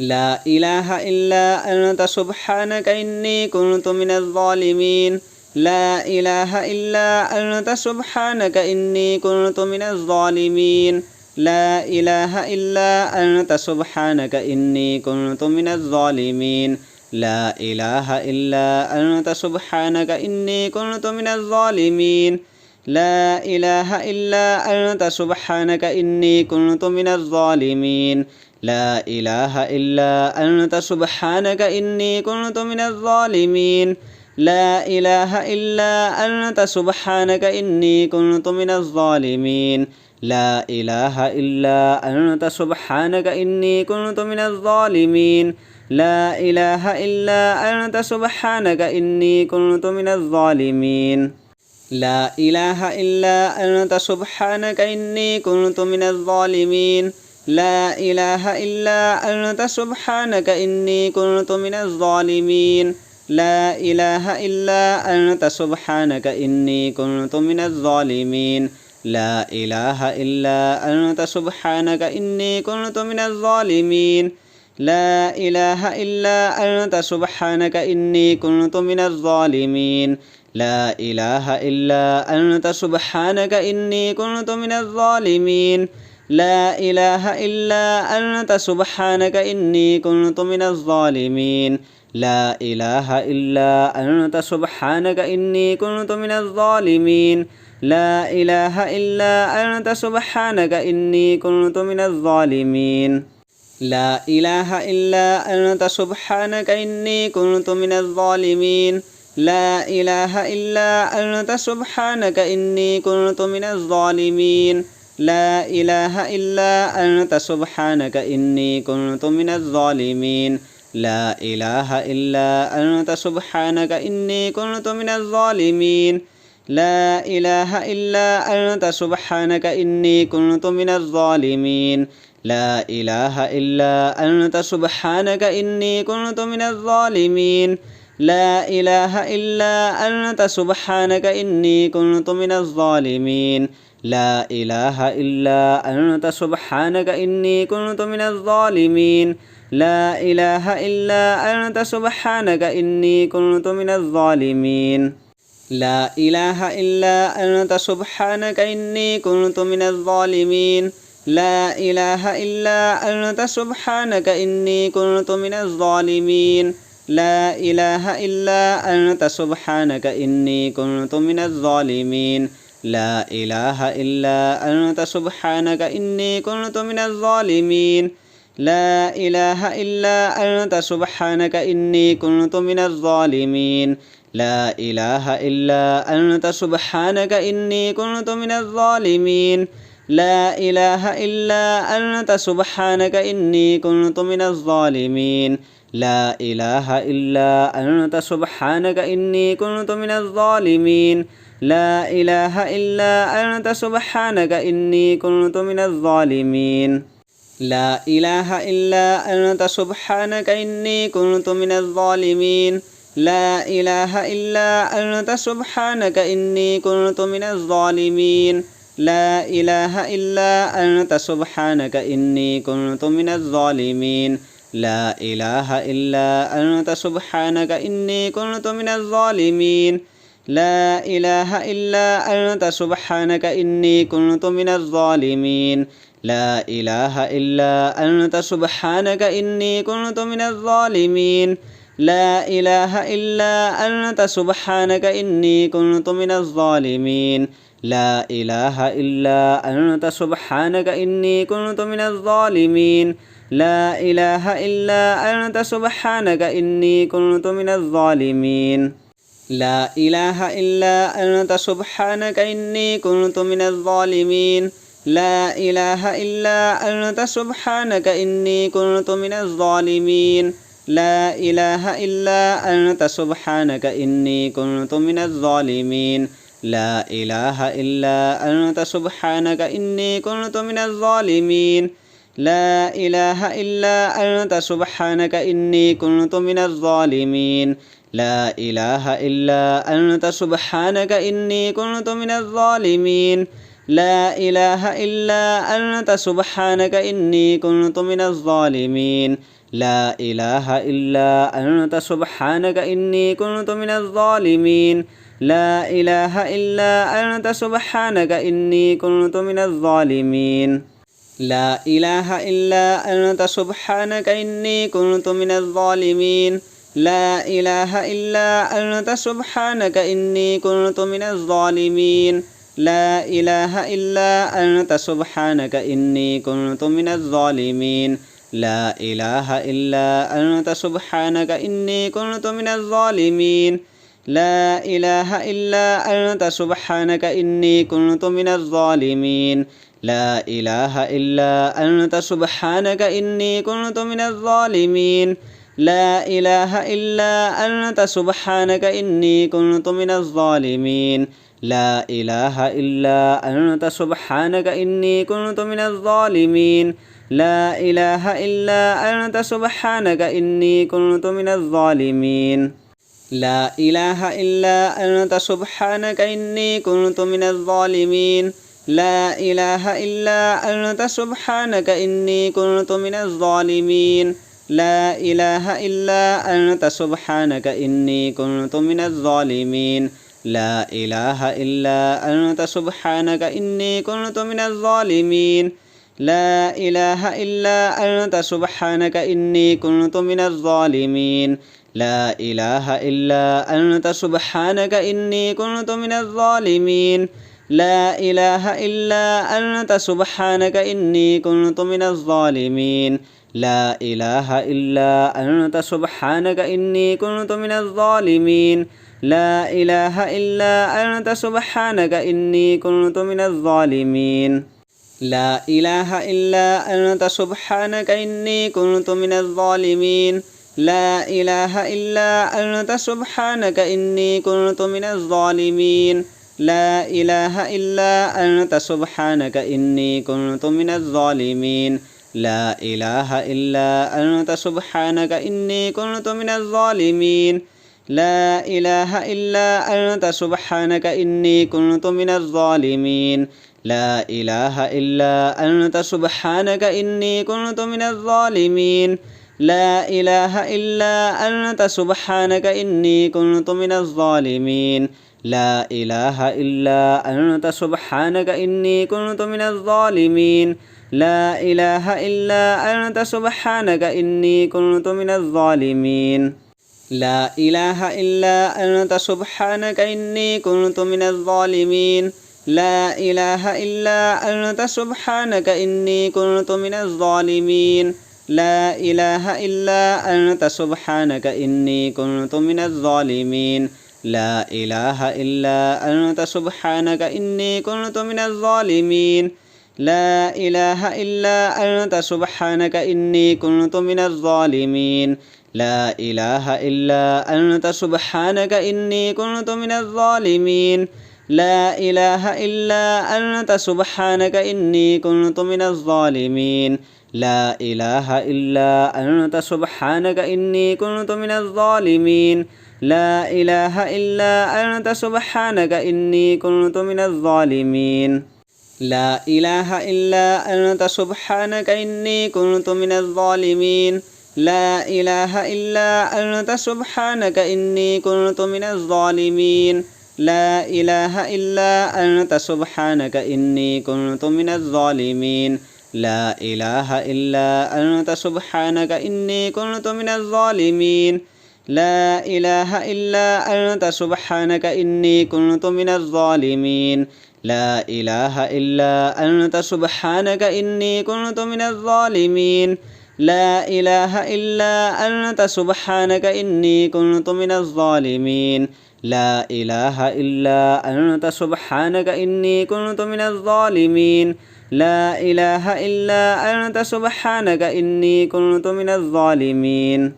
لا إله إلا أنت سبحانك إني كنت من الظالمين لا إله إلا أنت سبحانك إني كنت من الظالمين لا إله إلا أنت سبحانك إني كنت من الظالمين لا إله إلا أنت سبحانك إني كنت من الظالمين لا إله إلا أنت سبحانك إني كنت من الظالمين لا إله إلا أنت سبحانك إني كنت من الظالمين لا إله إلا أنت سبحانك إني كنت من الظالمين لا إله إلا أنت سبحانك إني كنت من الظالمين لا إله إلا أنت سبحانك إني كنت من الظالمين لا إله إلا أنت سبحانك إني كنت من الظالمين لا إله إلا أنت سبحانك إني كنت من الظالمين لا إله إلا أنت سبحانك إني كنت من الظالمين لا إله إلا أنت سبحانك إني كنت من الظالمين لا إله إلا أنت سبحانك إني كنت من الظالمين لا إله إلا أنت سبحانك إني كنت من الظالمين لا إله إلا أنت سبحانك إني كنت من الظالمين لا إله إلا أنت سبحانك إني كنت من الظالمين لا إله إلا أنت سبحانك إني كنت من الظالمين لا إله إلا أنت سبحانك إني كنت من الظالمين لا إله إلا أنت سبحانك إني كنت من الظالمين لا إله إلا أنت سبحانك إني كنت من الظالمين لا إله إلا أنت سبحانك إني كنت من الظالمين لا إله إلا أنت سبحانك إني كنت من الظالمين لا إله إلا أنت سبحانك إني كنت من الظالمين لا إله إلا أنت سبحانك إني كنت من الظالمين لا إله إلا أنت سبحانك إني كنت من الظالمين لا إله إلا أنت سبحانك إني كنت من الظالمين لا إله إلا أنت سبحانك إني كنت من الظالمين لا إله إلا أنت سبحانك إني كنت من الظالمين لا إله إلا أنت سبحانك إني كنت من الظالمين لا إله إلا أنت سبحانك إني كنت من الظالمين لا إله إلا أنت سبحانك إني كنت من الظالمين لا إله إلا أنت سبحانك إني كنت من الظالمين لا إله إلا أنت سبحانك إني كنت من الظالمين لا إله إلا أنت سبحانك إني كنت من الظالمين لا إله إلا أنت سبحانك إني كنت من الظالمين لا إله إلا أنت سبحانك إني كنت من الظالمين لا إله إلا أنت سبحانك إني كنت من الظالمين لا إله إلا أنت سبحانك إني كنت من الظالمين لا إله إلا أنت سبحانك إني كنت من الظالمين لا إله إلا أنت سبحانك إني كنت من الظالمين لا إله إلا أنت سبحانك إني كنت من الظالمين لا إله إلا أنت سبحانك إني كنت من الظالمين لا إله إلا أنت سبحانك إني كنت من الظالمين لا إله إلا أنت سبحانك إني كنت من الظالمين لا إله إلا أنت سبحانك إني كنت من الظالمين لا إله إلا أنت سبحانك إني كنت من الظالمين لا إله إلا أنت سبحانك إني كنت من الظالمين لا إله إلا أنت سبحانك إني كنت من الظالمين لا إله إلا أنت سبحانك إني كنت من الظالمين لا إله إلا أنت سبحانك إني كنت من الظالمين لا إله إلا أنت سبحانك إني كنت من الظالمين لا إله إلا أنت سبحانك إني كنت من الظالمين لا إله إلا أنت سبحانك إني كنت من الظالمين لا إله إلا أنت سبحانك إني كنت من الظالمين لا إله إلا أنت سبحانك إني كنت من الظالمين لا إله إلا أنت سبحانك إني كنت من الظالمين لا إله إلا أنت سبحانك إني كنت من الظالمين لا إله إلا أنت سبحانك إني كنت من الظالمين لا إله إلا أنت سبحانك إني كنت من الظالمين لا إله إلا أنت سبحانك إني كنت من الظالمين لا إله إلا أنت سبحانك إني كنت من الظالمين لا إله إلا أنت سبحانك إني كنت من الظالمين لا إله إلا أنت سبحانك إني كنت من الظالمين لا إله إلا أنت سبحانك إني كنت من الظالمين لا إله إلا أنت سبحانك إني كنت من الظالمين لا إله إلا أنت سبحانك إني كنت من الظالمين لا إله إلا أنت سبحانك إني كنت من الظالمين لا إله إلا أنت سبحانك إني كنت من الظالمين لا إله إلا أنت سبحانك إني كنت من الظالمين لا إله إلا أنت سبحانك إني كنت من الظالمين لا إله إلا أنت سبحانك إني كنت من الظالمين لا إله إلا أنت سبحانك إني كنت من الظالمين لا إله إلا أنت سبحانك إني كنت من الظالمين لا إله إلا أنت سبحانك إني كنت من الظالمين لا إله إلا أنت سبحانك إني كنت من الظالمين لا إله إلا أنت سبحانك إني كنت من الظالمين لا إله إلا أنت سبحانك إني كنت من الظالمين لا إله إلا أنت سبحانك إني كنت من الظالمين لا إله إلا أنت سبحانك إني كنت من الظالمين لا إله إلا أنت سبحانك إني كنت من الظالمين لا إله إلا أنت سبحانك إني كنت من الظالمين لا إله إلا أنت سبحانك إني كنت من الظالمين لا إله إلا أنت سبحانك إني كنت من الظالمين لا إله إلا أنت سبحانك إني كنت من الظالمين لا إله إلا أنت سبحانك إني كنت من الظالمين لا إله إلا أنت سبحانك إني كنت من الظالمين لا إله إلا أنت سبحانك إني كنت من الظالمين لا إله إلا أنت سبحانك إني كنت من الظالمين لا إله إلا أنت سبحانك إني كنت من الظالمين لا إله إلا أنت سبحانك إني كنت من الظالمين لا إله إلا أنت سبحانك إني كنت من الظالمين لا إله إلا أنت سبحانك إني كنت من الظالمين لا إله إلا أنت سبحانك إني كنت من الظالمين لا إله إلا أنت سبحانك إني كنت من الظالمين لا إله إلا أنت سبحانك إني كنت من الظالمين لا إله إلا أنت سبحانك إني كنت من الظالمين لا إله إلا أنت سبحانك إني كنت من الظالمين لا إله إلا أنت سبحانك إني كنت من الظالمين